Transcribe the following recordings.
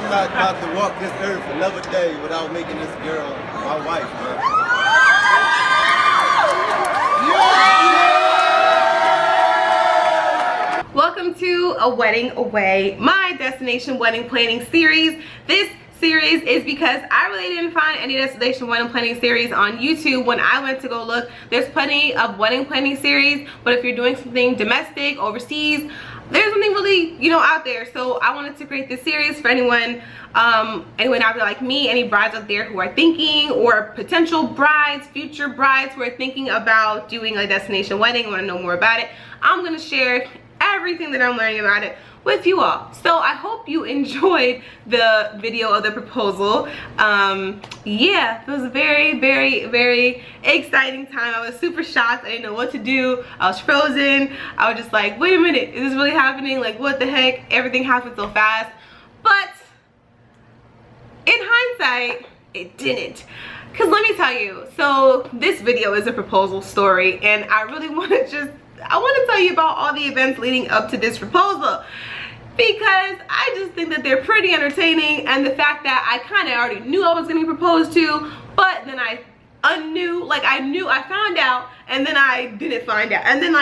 I'm not about to walk this earth another day without making this girl my wife, man. Welcome to A Wedding Away, my destination wedding planning series. This series is because I really didn't find any destination wedding planning series on YouTube when I went to go look. There's plenty of wedding planning series, but if you're doing something domestic, overseas, there's something really, out there. So I wanted to create this series for anyone out there like me, any brides out there who are thinking, or potential brides, future brides who are thinking about doing a destination wedding, want to know more about it. I'm going to share everything that I'm learning about it with you all. So I hope you enjoyed the video of the proposal. Yeah, it was a very, very, very exciting time. I was super shocked. I didn't know what to do. I was frozen. I was just like, wait a minute, is this really happening? Like, what the heck? Everything happened so fast. But in hindsight, it didn't. Because let me tell you, so this video is a proposal story, and I really want to tell you about all the events leading up to this proposal, because I just think that they're pretty entertaining, and the fact that I kind of already knew I was getting proposed to, but then I found out, and then I didn't find out, and then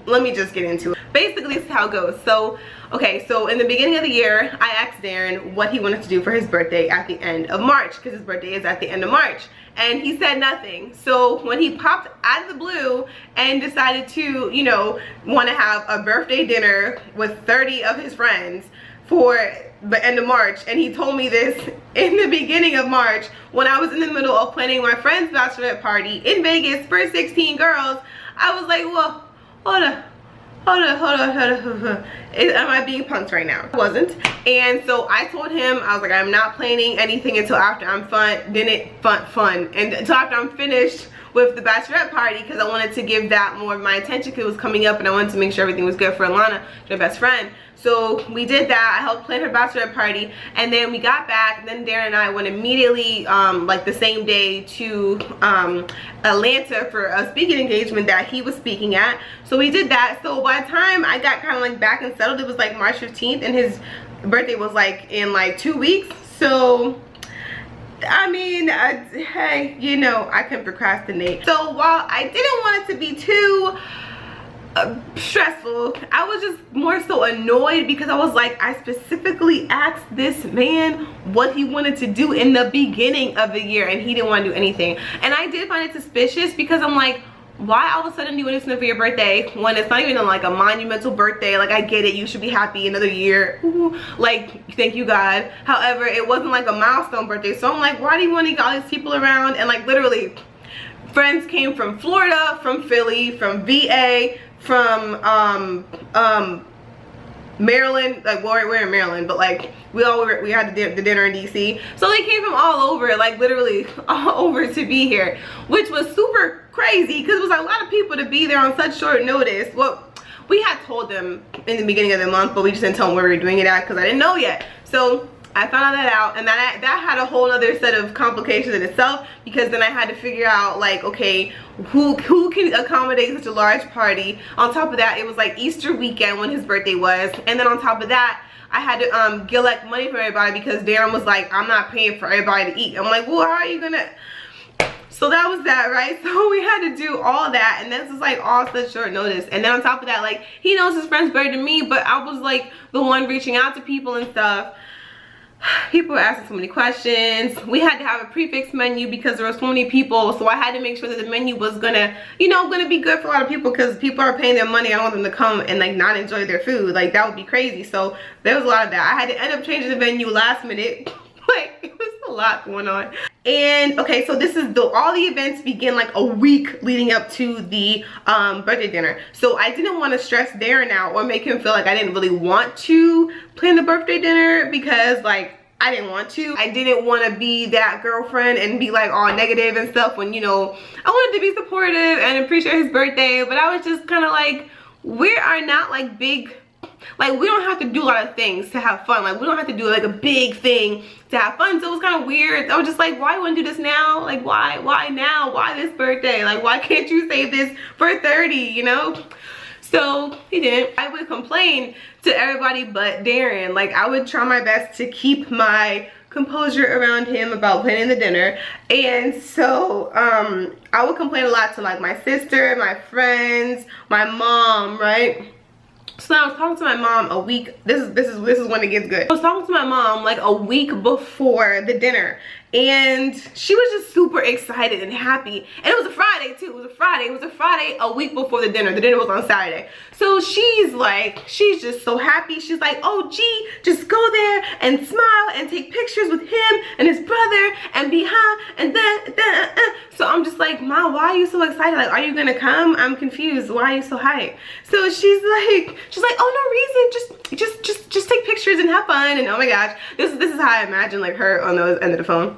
let me just get into it. Basically, this is how it goes. So, okay, so in the beginning of the year, I asked Darren what he wanted to do for his birthday at the end of March, because his birthday is at the end of March, and he said nothing. So when he popped out of the blue and decided to, want to have a birthday dinner with 30 of his friends for the end of March, and he told me this in the beginning of March when I was in the middle of planning my friend's bachelorette party in Vegas for 16 girls, I was like, well, hold on. Am I being punked right now? I wasn't. And so I told him, I was like, I'm not planning anything until after I'm fun. And until after I'm finished with the bachelorette party, because I wanted to give that more of my attention, because it was coming up and I wanted to make sure everything was good for Alana, my best friend. So we did that. I helped plan her bachelorette party, and then we got back, and then Darren and I went immediately like the same day to Atlanta for a speaking engagement that he was speaking at. So we did that. So by the time I got kind of like back and settled, it was like March 15th, and his birthday was like in like 2 weeks. So I mean, hey, I can procrastinate. So while I didn't want it to be too stressful, I was just more so annoyed, because I was like, I specifically asked this man what he wanted to do in the beginning of the year, and he didn't want to do anything. And I did find it suspicious, because I'm like, why all of a sudden do you want to do something for your birthday when it's not even like a monumental birthday? Like, I get it, you should be happy, another year, ooh, like, thank you God. However, it wasn't like a milestone birthday, so I'm like, why do you want to get all these people around? And like, literally, friends came from Florida, from Philly, from VA, from Maryland. Like, well, we're in Maryland, but like we had the dinner in DC, so they came from all over, like literally all over to be here, which was super crazy, because it was a lot of people to be there on such short notice. Well, we had told them in the beginning of the month, but we just didn't tell them where we were doing it at, because I didn't know yet. So I found that out, and that had a whole other set of complications in itself, because then I had to figure out, like, okay, who can accommodate such a large party. On top of that, it was like Easter weekend when his birthday was, and then on top of that, I had to collect money from everybody, because Darren was like, I'm not paying for everybody to eat. I'm like, well, how are you gonna? So that was that, right? So we had to do all that, and this was like all such short notice. And then on top of that, like, he knows his friends better than me, but I was like the one reaching out to people and stuff. People were asking so many questions. We had to have a prefix menu because there were so many people, so I had to make sure that the menu was gonna be good for a lot of people, because people are paying their money. I don't want them to come and like not enjoy their food. Like, that would be crazy. So there was a lot of that. I had to end up changing the menu last minute. Like, it was a lot going on. And okay, so this is all the events begin like a week leading up to the birthday dinner. So I didn't want to stress Darren out or make him feel like I didn't really want to plan the birthday dinner, because like, I didn't want to. I didn't want to be that girlfriend and be like all negative and stuff when, I wanted to be supportive and appreciate his birthday. But I was just kind of like, we are not like big, like, we don't have to do a lot of things to have fun. Like, we don't have to do like a big thing to have fun. So it was kind of weird. I was just like, why you want to do this now? Like, why now? Why this birthday? Like, why can't you save this for 30, So he didn't. I would complain to everybody but Darren. Like, I would try my best to keep my composure around him about planning the dinner. And so I would complain a lot to like my sister, my friends, my mom, right? So I was talking to my mom a week, this is when it gets good. I was talking to my mom like a week before the dinner, and she was just super excited and happy. And it was a Friday too. It was a Friday a week before the dinner. The dinner was on Saturday. So she's just so happy. She's like, oh gee, just go there and smile and take pictures with him and his brother and behind and then. So I'm just like, Mom, why are you so excited? Like, are you gonna come? I'm confused. Why are you so hyped? So she's like, oh, no reason. Just take pictures and have fun. And oh my gosh, this is how I imagine like her on the end of the phone.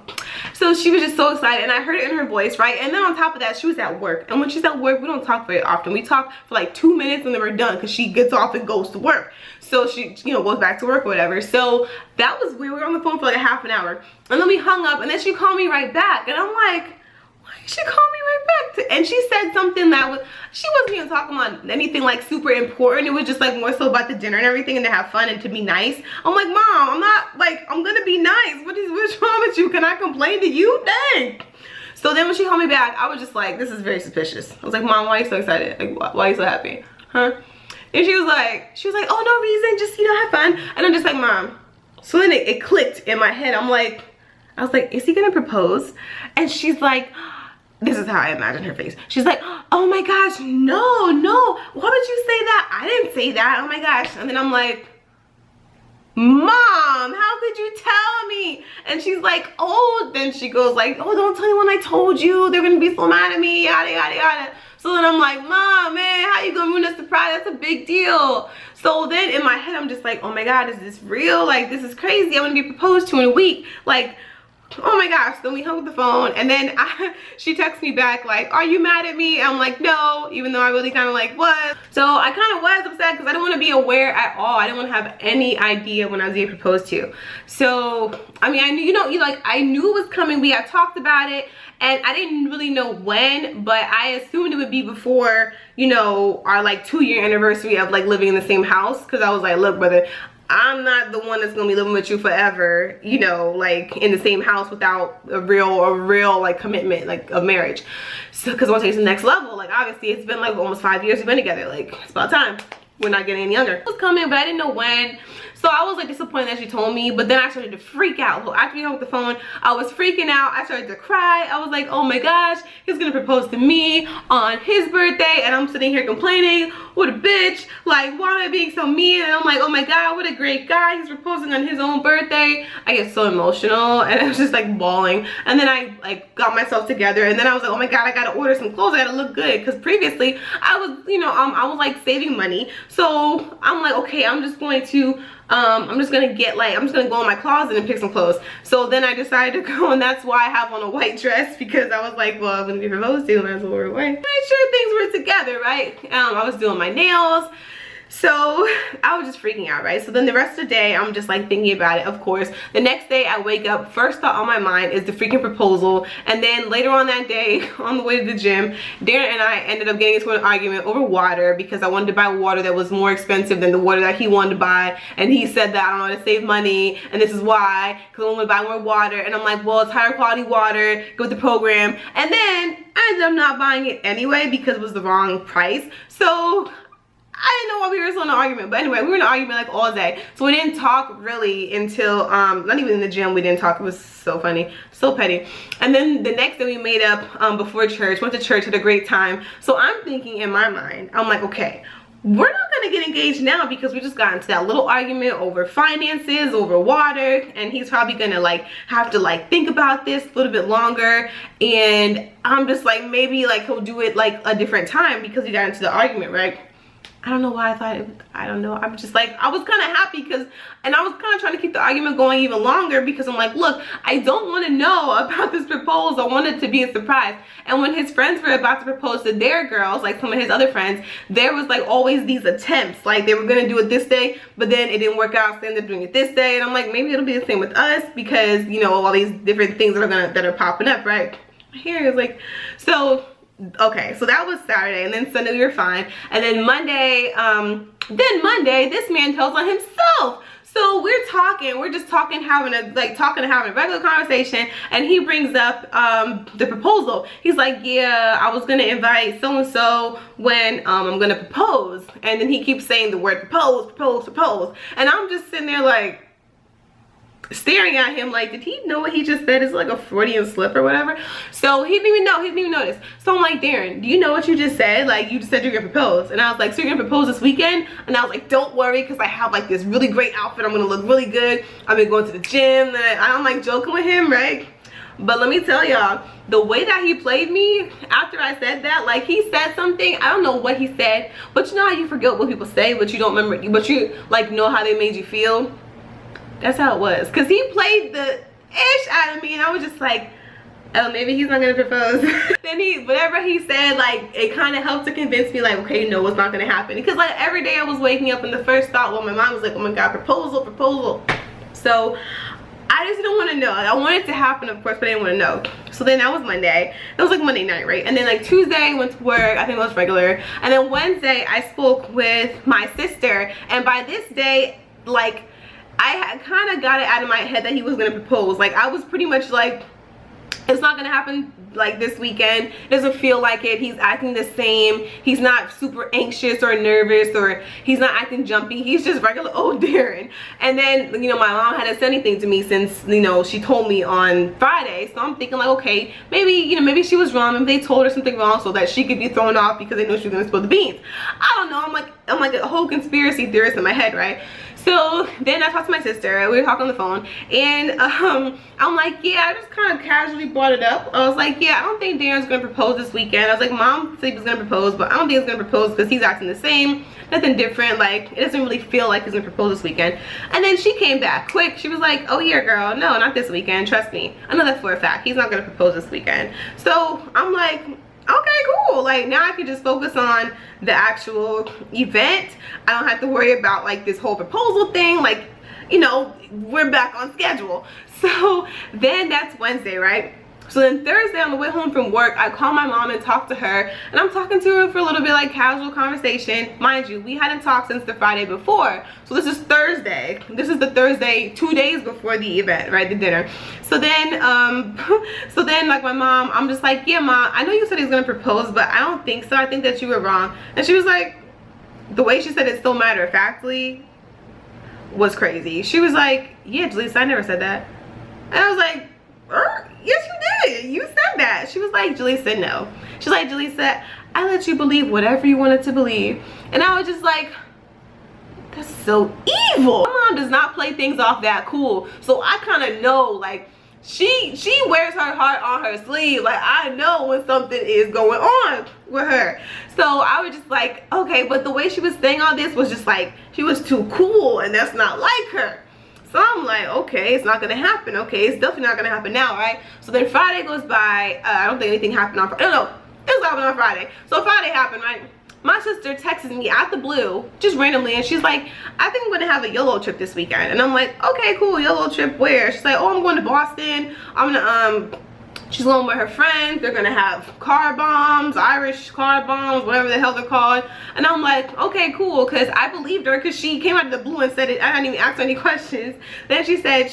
So she was just so excited, and I heard it in her voice, right? And then on top of that, she was at work. And when she's at work, we don't talk very often. We talk for like 2 minutes and then we're done, because she gets off and goes to work. So she, you know, goes back to work or whatever. So that was, we were on the phone for like a half an hour. And then we hung up, and then she called me right back. And I'm like, she called me right back and she said something that was, she wasn't even talking about anything like super important. It was just like more so about the dinner and everything, and to have fun and to be nice. I'm like, Mom, I'm not like, I'm gonna be nice. What's wrong with you? Can I complain to you? Dang. So then when she called me back, I was just like, this is very suspicious. I was like, Mom, why are you so excited? Like, why are you so happy? Huh? And she was like, oh, no reason, just, you know, have fun. And I'm just like, Mom. So then it clicked in my head. I was like, is he gonna propose? And she's like, this is how I imagine her face. She's like, oh my gosh, no, why would you say that? I didn't say that, oh my gosh. And then I'm like, Mom, how could you tell me? And she's like, oh, then she goes like, oh, don't tell anyone I told you. They're gonna be so mad at me, yada, yada, yada. So then I'm like, Mom, man, how you gonna ruin a surprise? That's a big deal. So then in my head, I'm just like, oh my God, is this real? Like, this is crazy. I'm gonna be proposed to in a week. Like, oh my gosh. Then we hung up the phone, and then she texts me back like, are you mad at me? I'm like, no, even though I really kind of like was. So I kind of was upset because I didn't want to be aware at all. I didn't want to have any idea when I was getting proposed to. So I mean, I knew, you know, I knew it was coming. We had talked about it, and I didn't really know when, but I assumed it would be before, you know, our like 2-year anniversary of like living in the same house. Because I was like, look, brother, I'm not the one that's gonna be living with you forever, you know, like in the same house without a real like commitment, like of marriage. So, cause I want to take it to the next level. Like, obviously it's been like almost 5 years we've been together. Like, it's about time. We're not getting any younger. It was coming, but I didn't know when. So I was like disappointed that she told me, but then I started to freak out. So after we hung up the phone, I was freaking out. I started to cry. I was like, oh my gosh, he's gonna propose to me on his birthday, and I'm sitting here complaining, what a bitch, like, why am I being so mean? And I'm like, oh my God, what a great guy, he's proposing on his own birthday. I get so emotional, and I was just like bawling. And then I like got myself together, and then I was like, oh my God, I gotta order some clothes, I gotta look good, because previously I was, you know, I was like saving money. So I'm like, okay, I'm just gonna go in my closet and pick some clothes. So then I decided to go, and that's why I have on a white dress, because I was like, well, I'm gonna be proposed to, might as well wear white. Make sure things were together, right? I was doing my nails. So I was just freaking out, right? So then the rest of the day, I'm just like thinking about it, of course. The next day I wake up, first thought on my mind is the freaking proposal. And then later on that day, on the way to the gym, Darren and I ended up getting into an argument over water, because I wanted to buy water that was more expensive than the water that he wanted to buy. And he said that I don't know how to save money, and this is why, because I want to buy more water. And I'm like, well, it's higher quality water, go with the program. And then I ended up not buying it anyway because it was the wrong price. So I didn't know why we were still in an argument, but anyway, we were in an argument like all day. So we didn't talk really until, not even in the gym, we didn't talk. It was so funny, so petty. And then the next day we made up before church, went to church, had a great time. So I'm thinking in my mind, I'm like, okay, we're not gonna get engaged now because we just got into that little argument over finances, over water, and he's probably gonna like have to like think about this a little bit longer. And I'm just like, maybe like he'll do it like a different time because we got into the argument, right? I don't know why I thought it, I don't know. I'm just like, I was kind of happy because, and I was kind of trying to keep the argument going even longer because I'm like, look, I don't want to know about this proposal. I want it to be a surprise. And when his friends were about to propose to their girls, like some of his other friends, there was like always these attempts. Like they were going to do it this day, but then it didn't work out. So they ended up doing it this day. And I'm like, maybe it'll be the same with us because, you know, all these different things that are popping up, right? Here is like, so okay, so that was Saturday, and then Sunday we were fine, and then Monday, this man tells on himself. So we're just talking, having a regular conversation, and he brings up the proposal. He's like, yeah, I was gonna invite so-and-so when I'm gonna propose. And then he keeps saying the word propose, propose, propose. And I'm just sitting there like, staring at him like, did he know what he just said? It's like a Freudian slip or whatever. So he didn't even know, he didn't even notice. So I'm like, Darren, do you know what you just said? Like, you just said you're gonna propose. And I was like, so you're gonna propose this weekend? And I was like, don't worry, because I have like this really great outfit. I'm gonna look really good. I've been going to the gym. And I'm like joking with him, right? But let me tell y'all, the way that he played me after I said that, like, he said something, I don't know what he said, but you know how you forget what people say, but you don't remember, but you like know how they made you feel? That's how it was, because he played the ish out of me, and I was just like, oh, maybe he's not gonna propose. Then whatever he said, like, it kind of helped to convince me, like, okay, no, it's not gonna happen. Because like every day I was waking up, and the first thought, well, my mom was like, oh my god, proposal, proposal. So I just didn't want to know. I wanted it to happen, of course, but I didn't want to know. So then that was Monday. It was like Monday night, right? And then like Tuesday I went to work. I think it was regular. And then Wednesday I spoke with my sister, and by this day, like, I had kind of got it out of my head that he was going to propose. Like, I was pretty much like, it's not going to happen like this weekend. It doesn't feel like it. He's acting the same. He's not super anxious or nervous, or he's not acting jumpy. He's just regular old Darren. And then, you know, my mom hadn't said anything to me since, you know, she told me on Friday. So I'm thinking like, okay, maybe, you know, maybe she was wrong. Maybe they told her something wrong so that she could be thrown off because they know she was going to spill the beans. I don't know. I'm like a whole conspiracy theorist in my head, right? So then I talked to my sister. We were talking on the phone, and I'm like, yeah, I just kind of casually brought it up. I was like, yeah, I don't think Darren's gonna propose this weekend. I was like, Mom said he was gonna propose, but I don't think he's gonna propose because he's acting the same, nothing different. Like, it doesn't really feel like he's gonna propose this weekend. And then she came back quick. She was like, oh yeah, girl, no, not this weekend. Trust me, I know that for a fact. He's not gonna propose this weekend. So I'm like, okay, cool. Like, now I can just focus on the actual event. I don't have to worry about like this whole proposal thing. Like, you know, we're back on schedule. So then that's Wednesday, right? So then Thursday on the way home from work, I call my mom and talk to her, and I'm talking to her for a little bit, like casual conversation. Mind you, we hadn't talked since the Friday before. So this is Thursday. This is the Thursday 2 days before the event, right? The dinner. So then like my mom, I'm just like, yeah, Mom, I know you said he's gonna propose, but I don't think so. I think that you were wrong. And she was like, the way she said it so matter-of-factly was crazy. She was like, yeah, Jaleesa, I never said that. And I was like, yes you did, you said that. She was like, Jaleesa, no. She's like, Jaleesa, I let you believe whatever you wanted to believe. And I was just like, that's so evil. My mom does not play things off that cool. So I kind of know, like, she wears her heart on her sleeve. Like, I know when something is going on with her. So I was just like, okay, but the way she was saying all this was just like, she was too cool, and that's not like her. So I'm like, okay, it's not gonna happen. Okay, it's definitely not gonna happen now, right? So then Friday goes by. I don't think anything happened on Friday. No, it was happening on Friday. So Friday happened, right? My sister texts me out the blue, just randomly, and she's like, I think I'm gonna have a YOLO trip this weekend. And I'm like, okay, cool, YOLO trip where? She's like, oh, I'm going to Boston. I'm gonna she's going with her friends. They're gonna have car bombs, Irish car bombs, whatever the hell they're called. And I'm like, okay, cool, because I believed her, because she came out of the blue and said it. I didn't even ask her any questions. Then she said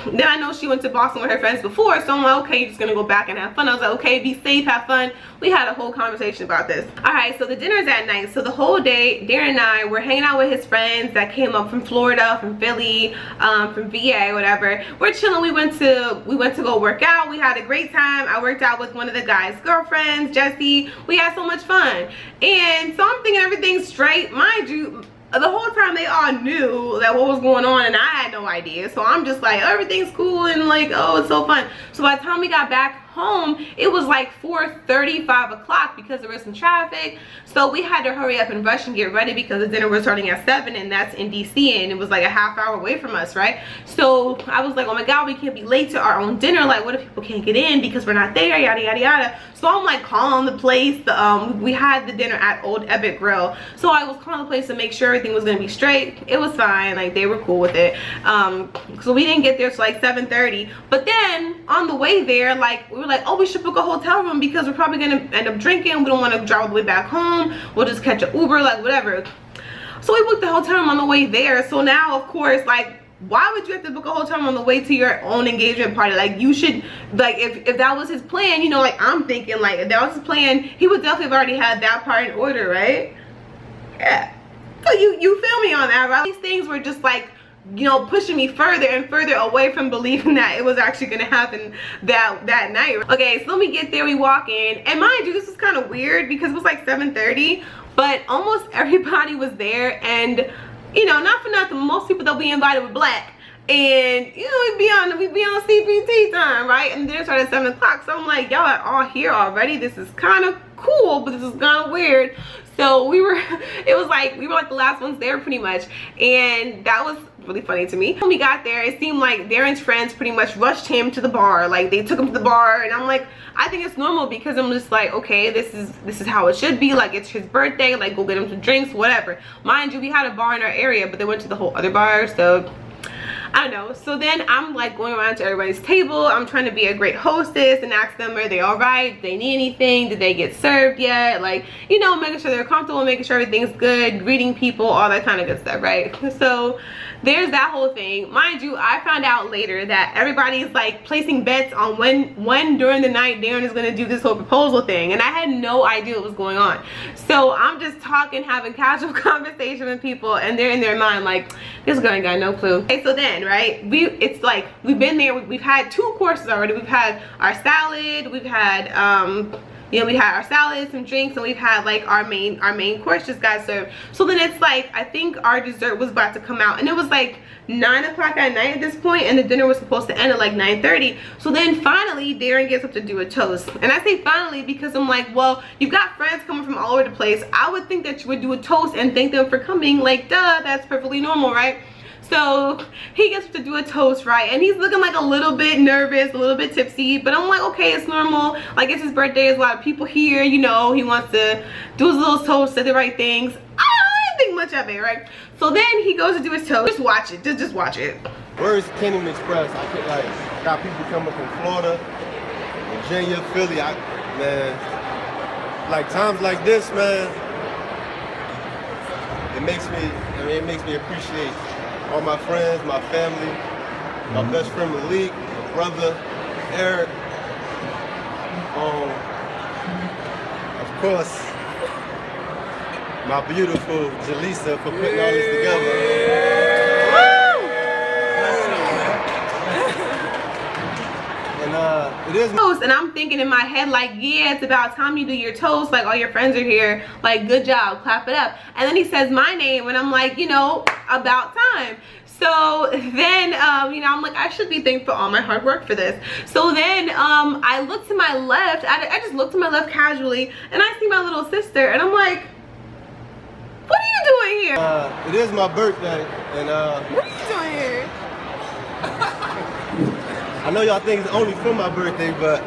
then I know she went to Boston with her friends before, so I'm like, okay, you're just gonna go back and have fun. I was like, okay, be safe, have fun. We had a whole conversation about this. All right, so the dinner's at night. So the whole day, Darren and I were hanging out with his friends that came up from Florida, from Philly, from VA, whatever. We're chilling. We went to go work out. We had a great time. I worked out with one of the guys' girlfriends, Jessie. We had so much fun. And so I'm thinking everything's straight. Mind you, the whole time they all knew that what was going on, and I had no idea. So I'm just like, oh, everything's cool, and like, oh, it's so fun. So by the time we got back home, it was like 4:30, 5 o'clock, because there was some traffic. So we had to hurry up and rush and get ready, because the dinner was starting at 7, and that's in DC, and it was like a half hour away from us, right? So I was like, oh my god, we can't be late to our own dinner. Like, what if people can't get in because we're not there, yada yada yada. So I'm like calling the place. We had the dinner at Old Ebbitt Grill, so I was calling the place to make sure everything was gonna be straight. It was fine, like they were cool with it. So we didn't get there till like 7:30, but then on the way there, like we were were like, oh, we should book a hotel room because we're probably gonna end up drinking. We don't want to drive all the way back home. We'll just catch an Uber, like whatever. So we booked the hotel room on the way there. So now, of course, like, why would you have to book a hotel room on the way to your own engagement party? Like, you should, like, if that was his plan, you know, like, I'm thinking, like, if that was his plan, he would definitely have already had that part in order, right? Yeah. So you feel me on that, right? These things were just like, you know, pushing me further and further away from believing that it was actually gonna happen that night. Okay, so let me get there. We walk in, and mind you, this was kind of weird because it was like 7:30, but almost everybody was there. And you know, not for nothing, most people that we invited were black, and you know, we'd be on CPT time, right? And dinner started at 7 o'clock. So I'm like, y'all are all here already. This is kind of cool, but this is kind of weird. So we were like the last ones there pretty much, and that was really funny to me. When we got there, it seemed like Darren's friends pretty much rushed him to the bar. Like, they took him to the bar, and I'm like, I think it's normal because I'm just like, okay, this is how it should be. Like, it's his birthday, like, go get him some drinks, whatever. Mind you, we had a bar in our area, but they went to the whole other bar, so I don't know. So then I'm like going around to everybody's table. I'm trying to be a great hostess and ask them, are they all right? Did they need anything? Did they get served yet? Like, you know, making sure they're comfortable, making sure everything's good, greeting people, all that kind of good stuff, right? So there's that whole thing. Mind you, I found out later that everybody's like placing bets on when during the night Darren is going to do this whole proposal thing, and I had no idea what was going on. So I'm just talking, having casual conversation with people, and they're in their mind like, this girl ain't got no clue. Okay, so then, right, it's like we've been there, we've had 2 courses already. We've had our salad, we've had you know, we had our salad, some drinks, and we've had like our main course just got served. So then it's like, I think our dessert was about to come out, and it was like 9 o'clock at night at this point, and the dinner was supposed to end at like 9:30. So then finally Darren gets up to do a toast, and I say finally because I'm like, well, you've got friends coming from all over the place. I would think that you would do a toast and thank them for coming, like, duh, that's perfectly normal, right? So he gets to do a toast, right? And he's looking like a little bit nervous, a little bit tipsy, but I'm like, okay, it's normal. Like, it's his birthday, there's a lot of people here, you know, he wants to do his little toast, say the right things. I don't think much of it, right? So then he goes to do his toast. Just watch it, just watch it. Words can't even express. I could, like, got people coming from Florida, Virginia, Philly, man, like times like this, man, it makes me appreciate all my friends, my family, my best friend Malik, my brother Eric, of course, my beautiful Jaleesa for putting all this together. And it is toast, and I'm thinking in my head like, yeah, it's about time you do your toast, like all your friends are here, like good job, clap it up. And then he says my name, and I'm like, you know, about time. So then you know, I'm like, I should be thankful for all my hard work for this. So then I look to my left, I just look to my left casually, and I see my little sister, and I'm like, what are you doing here? It is my birthday, and what are you doing here? I know y'all think it's only for my birthday, but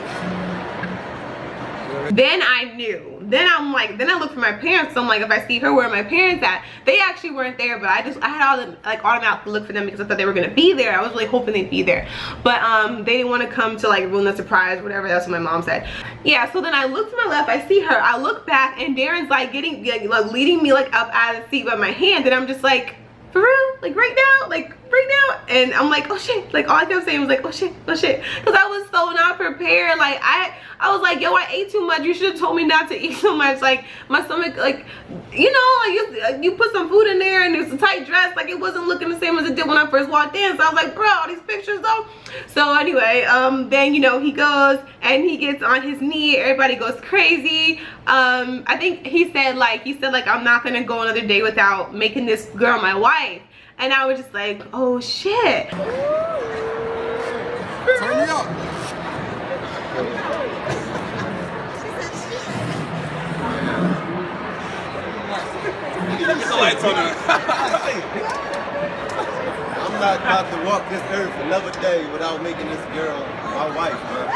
then I knew. Then I'm like, then I look for my parents. So I'm like, if I see her, where are my parents at? They actually weren't there, but I had all the like automatically look for them because I thought they were gonna be there. I was really hoping they'd be there, but they didn't want to come to like ruin the surprise, whatever. That's what my mom said. Yeah. So then I look to my left, I see her. I look back, and Darren's like like leading me like up out of the seat by my hand, and I'm just like, for real? Like right now? Like right now? And I'm like, oh shit. Like all I kept saying was like, oh shit, oh shit. Because I was so not prepared. Like I was like, yo, I ate too much. You should have told me not to eat so much. Like my stomach, like, you know, like you put some food in there and it was a tight dress. Like it wasn't looking the same as it did when I first walked in. So I was like, bro, all these pictures though. So anyway, then, you know, he goes and he gets on his knee. Everybody goes crazy. I think he said like, I'm not going to go another day without making this girl my wife. And I was just like, oh shit. Turn me up. I'm not about to walk this earth another day without making this girl my wife, man.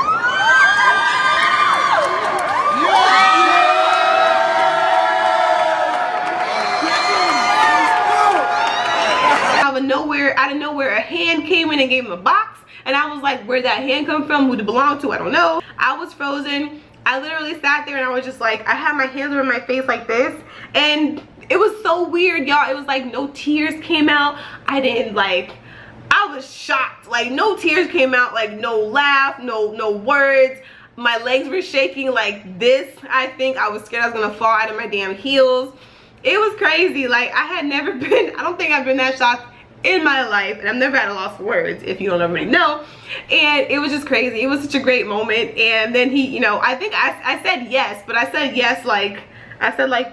of nowhere, a hand came in and gave him a box. And I was like, where'd that hand come from? Who did it belong to? I don't know. I was frozen. I literally sat there and I was just like, I had my hands over my face like this. And it was so weird, y'all. It was like no tears came out. I was shocked. Like no tears came out, like no laugh, no words. My legs were shaking like this. I think I was scared I was gonna fall out of my damn heels. It was crazy. Like I don't think I've been that shocked in my life, and I've never had a loss of words, if you don't already know. And it was just crazy. It was such a great moment. And then he, you know, I think I said yes, but I said yes like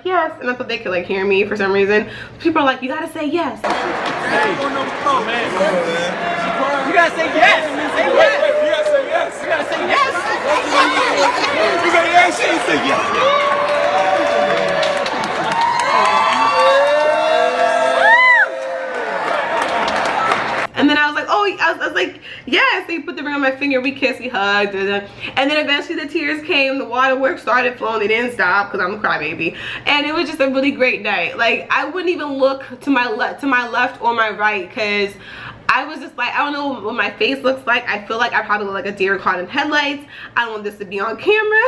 yes, and I thought they could like hear me for some reason. People are like, you gotta say yes. Hey, you gotta say yes. Say yes. You gotta say yes. You gotta say yes. You gotta actually say yes. And then I was like, oh, I was like, yes. They put the ring on my finger, we kissed, we hugged, and then eventually the tears came, the waterworks started flowing, they didn't stop because I'm a crybaby. And it was just a really great night. Like I wouldn't even look to my left or my right, because I was just like, I don't know what my face looks like. I feel like I probably look like a deer caught in headlights. I don't want this to be on camera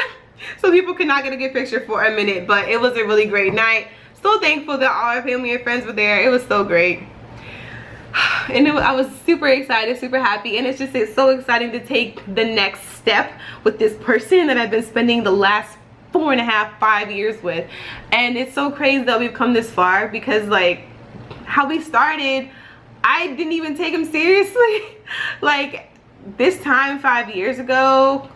so people cannot get a good picture for a minute. But it was a really great night. So thankful that all our family and friends were there. It was so great. And I was super excited, super happy, and it's so exciting to take the next step with this person that I've been spending the last 4.5, 5 years with. And it's so crazy that we've come this far, because like how we started, I didn't even take him seriously. Like this time 5 years ago,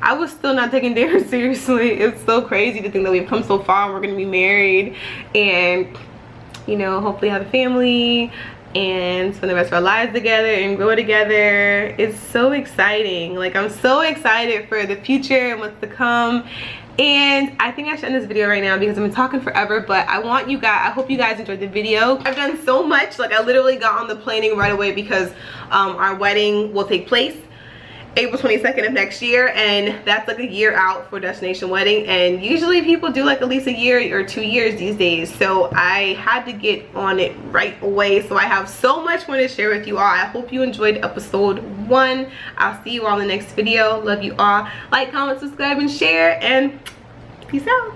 I was still not taking Darren seriously. It's so crazy to think that we've come so far and we're gonna be married and, you know, hopefully have a family and spend the rest of our lives together and grow together. It's so exciting. Like I'm so excited for the future and what's to come. And I think I should end this video right now because I've been talking forever, but I hope you guys enjoyed the video. I've done so much. Like I literally got on the planning right away because our wedding will take place April 22nd of next year, and that's like a year out for destination wedding, and usually people do like at least a year or 2 years these days. So I had to get on it right away. So I have so much more to share with you all. I hope you enjoyed episode 1. I'll see you all in the next video. Love you all. Like, comment, subscribe, and share, and peace out.